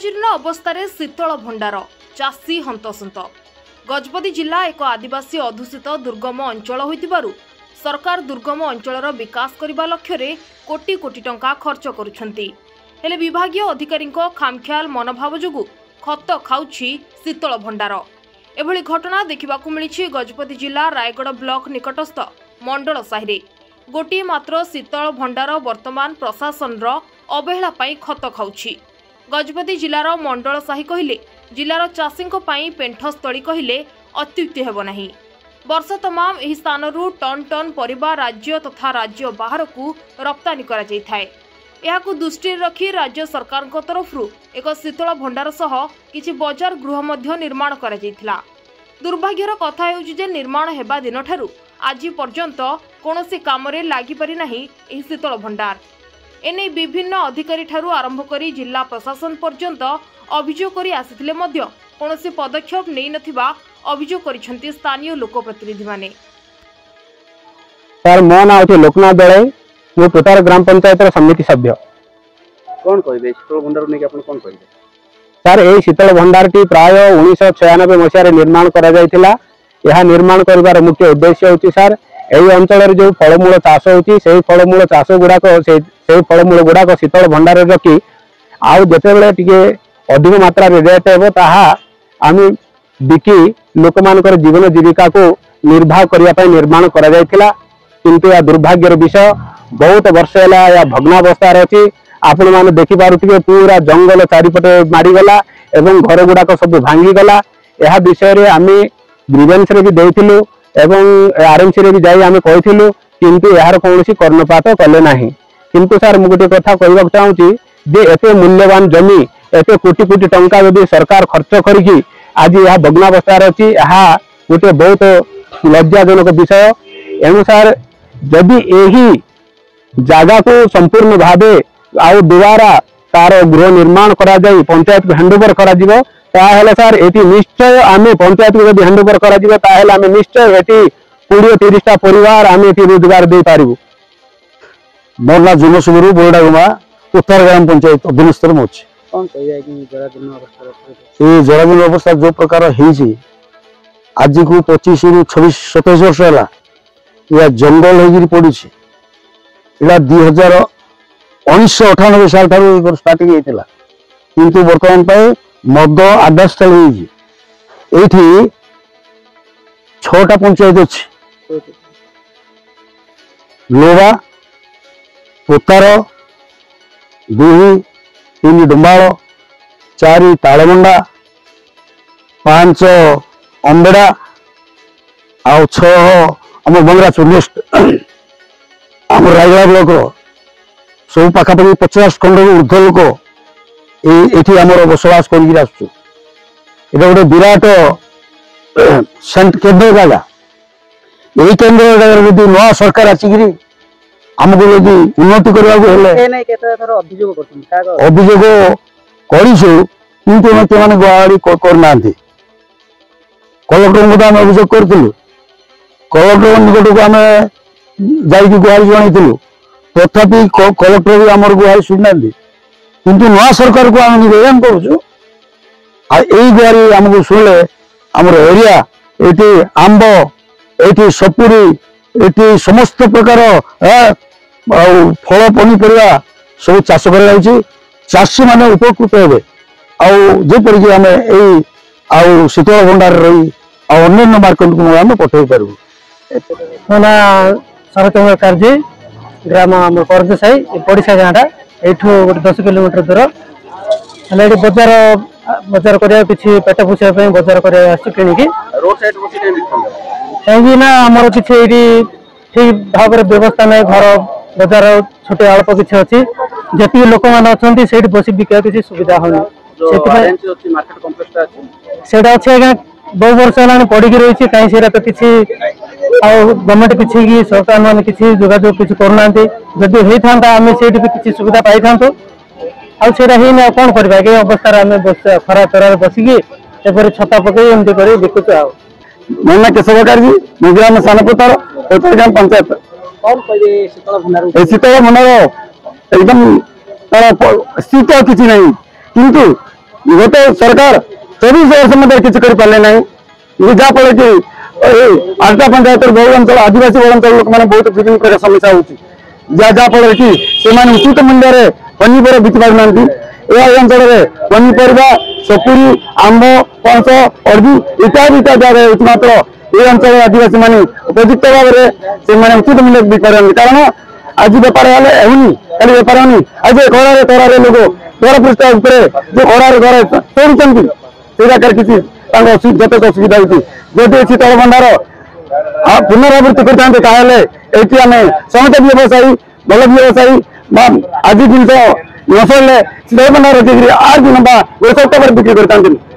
ଜରାଜୀर्ण ଅବସ୍ଥାରେ ଶୀତଳ ଭଣ୍ଡାର ଚାଷୀ ହନ୍ତସନ୍ତ। ଗଜପତି ଜିଲ୍ଲା ଏକ ଆଦିବାସୀ ଅଧ୍ୟୁଷିତ ଦୁର୍ଗମ ଅଞ୍ଚଳ ହୋଇଥିବାରୁ ସରକାର ଦୁର୍ଗମ ଅଞ୍ଚଳର ବିକାଶ କରିବା ଲକ୍ଷ୍ୟରେ କୋଟି କୋଟି ଟଙ୍କା ଖର୍ଚ୍ଚ କରୁଛନ୍ତି। ହେଲେ ବିଭାଗୀୟ ଅଧିକାରୀଙ୍କ ଖାମଖିଆଲ ମନୋଭାବ ଯୋଗୁଁ ଖତ ଖାଉଛି ଶୀତଳ ଭଣ୍ଡାର। ଏଭଳି ଘଟଣା ଦେଖିବାକୁ ମିଳିଛି ଗଜପତି ଜିଲ୍ଲା ରାୟଗଡ଼ ବ୍ଲକ ନିକଟସ୍ଥ ମଣ୍ଡଳ ସାହିରେ। ଗୋଟିଏ ମାତ୍ର ଶୀତଳ ଭଣ୍ଡାର ବର୍ତ୍ତମାନ ପ୍ରଶାସନର ଅବହେଳା ପାଇଁ ଖତ ଖାଉଛି। गजपति जिलार मंडल साही कहले जिलार चाषी पेंठस्थली कहले अत्युक्ति हेब नहीं। वर्ष तमाम एही स्थानरू टन टन परिबा राज्य तथा राज्य बाहर को रप्तानी करा जाय थाए। एहाकु दृष्टि रखी राज्य सरकार तरफरू एक शीतल भंडार सह किछि बजार गृह मध्य निर्माण करा जायथिला। दुर्भाग्यर कथा हेउछि जे निर्माण हेबा दिन ठारू आज पर्यंत कोनोसी कामरे लागि पारि नाही एही शीतल भंडार। एने विभिन्न अधिकारी ठारू आरंभ करी जिला प्रशासन पर्यंत अभियोग करी आसिथिले मध्य कोनोसी पदक्षेप नै नथिबा अभियोग करिसेंती स्थानीय लोकप्रतिनिधि माने। सर मो ना होती लोकनाथ दळे, मो पुतार ग्राम पंचायत समिति सभ्य। कोन कहबे शीतल भंडार नै कि अपन कोन कहबे? सर ए शीतल भंडार टी प्राय 1996 मसिया रे निर्माण करा जायतिला। यह निर्माण करिवार मुख्य उद्देश्य होची सर एई अंचल जो फलमूल चाष होची सेई फलमूल चाष गुडाक से फलमूल गुड़ाक शीतल भंडार रखी आउ जिते टिके अधिक मात्रा रेट हे ताहा आमी बिकी लोक मानकर जीवन जीविका को निर्वाह करने निर्माण करा जायतिला। किंतु या दुर्भाग्यर विषय बहुत वर्ष है या भग्नावस्था अच्छी। आपण मैंने देखिपे पूरा जंगल चारिपटे मारिगला एवं घर गुड़ाक सब भांगीगला। यह विषय रे आमी ग्रीवेंस रे भी देइथिलु एवं आरएमसी रे भी जाई आमी कहिथिलु, किंतु यार कोनोसी कर्णपात कले नाही। किंतु सर मु गोटे कथा कहबाक चाहूँगी जे एते मूल्यवान जमी एते कोटी कोटी टंका यदि सरकार खर्च करिकी आज यह भग्नावस्था अच्छी यह गोटे बहुत लज्जाजनक विषय। एणु सर जदि यही जगह को संपूर्ण भावे आउ दोबारा तार गृह निर्माण करा जाई पंचायत को हैंडओवर करा जिवो ताहेले सर एटी निश्चय आमे पंचायत को यदि हैंडओवर करा जिवो ताहेले आमे निश्चय एटी 20-30 टा परिवार आमे एटी रोजगार दे पारिबो। मोर ना जुमसुगुरु बोरडागुमा उत्तर ग्राम पंचायत अधीनस्थ में अच्छे। कौन कहिया कि जराजीर्ण अवस्था जो प्रकार है आज को 25-26-27 वर्ष है या जंगल हो पड़ी। इला 1998 साल ठार स्टार्टिंग होता किंतु बर्तमान पे मद आड्डा स्थल ये 6टा पंचायत अच्छी लोवा पुतार 2-3 डुम्बाल 4 तालमंडा 5 अंबेड़ा आउ 6 आम बंगरा चुनेस्ट आम रायगड़ा ब्लॉक सब पाखापाखि 50 खंड ऊर्ध लोक ये आम बसवास कर गोटे विराट सेंट केन्द्र जगह। यही केन्द्र जगह यदि नया सरकार आसिकी आमको यदि उन्नति करने अभियोग कर गुआड़ी करना कलेक्टर आम अभियोग करूँ कलेक्टर निकट को आम जा गुहारी जनइलु तथापि कलेक्टर भी आम गुहारी शुणुना किंतु नया सरकार को आम निवेदन करुचु यही गुहारी आमको शुणिले आमर एरिया ये आंब ये सपुरी ये समस्त प्रकार फल पनीपरिया सब चाष कर चाषी माने उपकृत हे आउपरिक आम शीतल भंडार रही अन्य मार्केट को आम पठे पार्बू। ना शरत कुमार कार्जी ग्राम आम करज साई पड़ीसा गाँटा ये 10 किलोमीटर दूर है। बजार बजार कर पेट पोषापी बजार कर किणिकी कहीं आमर किसी ठीक भाव व्यवस्था ना घर बजार छोटे अल्प किसी अच्छी जी लोक मैंने अच्छा से बस बिका किसी सुविधा होनी अच्छे बहु वर्ष है पड़ी रही कहीं से तो किसी गवर्नमेंट किसी सरकार मान किसी जोगाजोग किसी करना जदि होता आम से किसी सुविधा पाई था आना कौन करवा ये अवस्था आम खरा तरार बसिकी एपरी छता पकई एमती कर बिकुच आ मोना केशव कार्जी ग्राम सानपुतार ग्राम पंचायत। कौन कहे शीतल भंडार एकदम तार स्थित किसी नहीं किंतु गोटे सरकार 24 वर्ष मध्य किसी कर पारे ना जहाँफल कि आठटा पंचायत बहु अंचल आदिवासी बहु अंचल लोक मैंने बहुत विभिन्न प्रकार समस्या होची जहाँफल कि उचित मूल्य पनीपर बिकी पार ना अंचल पनीपरिया सपुरी आंब पणस अर्जु इत्यादि इत्यादि मात्र ये अंचल आदिवासी मान उपयुक्त भाव में उचित मूल्य बिकि कारण आज बेपार खाली बेपार होनी आज खरारे खरारे लोग घर पृष्ठ जो खरारे घर तोड़ुंट से जगह किसी जथेष असुविधा होती जदि शीतल भंडार पुनरावृत्ति करते आम समस्त व्यवसायी भल व्यवसायी आज जिन नसले शीतल भंडार रखिक 8 दिन 2 सप्ताह बिक्री करते।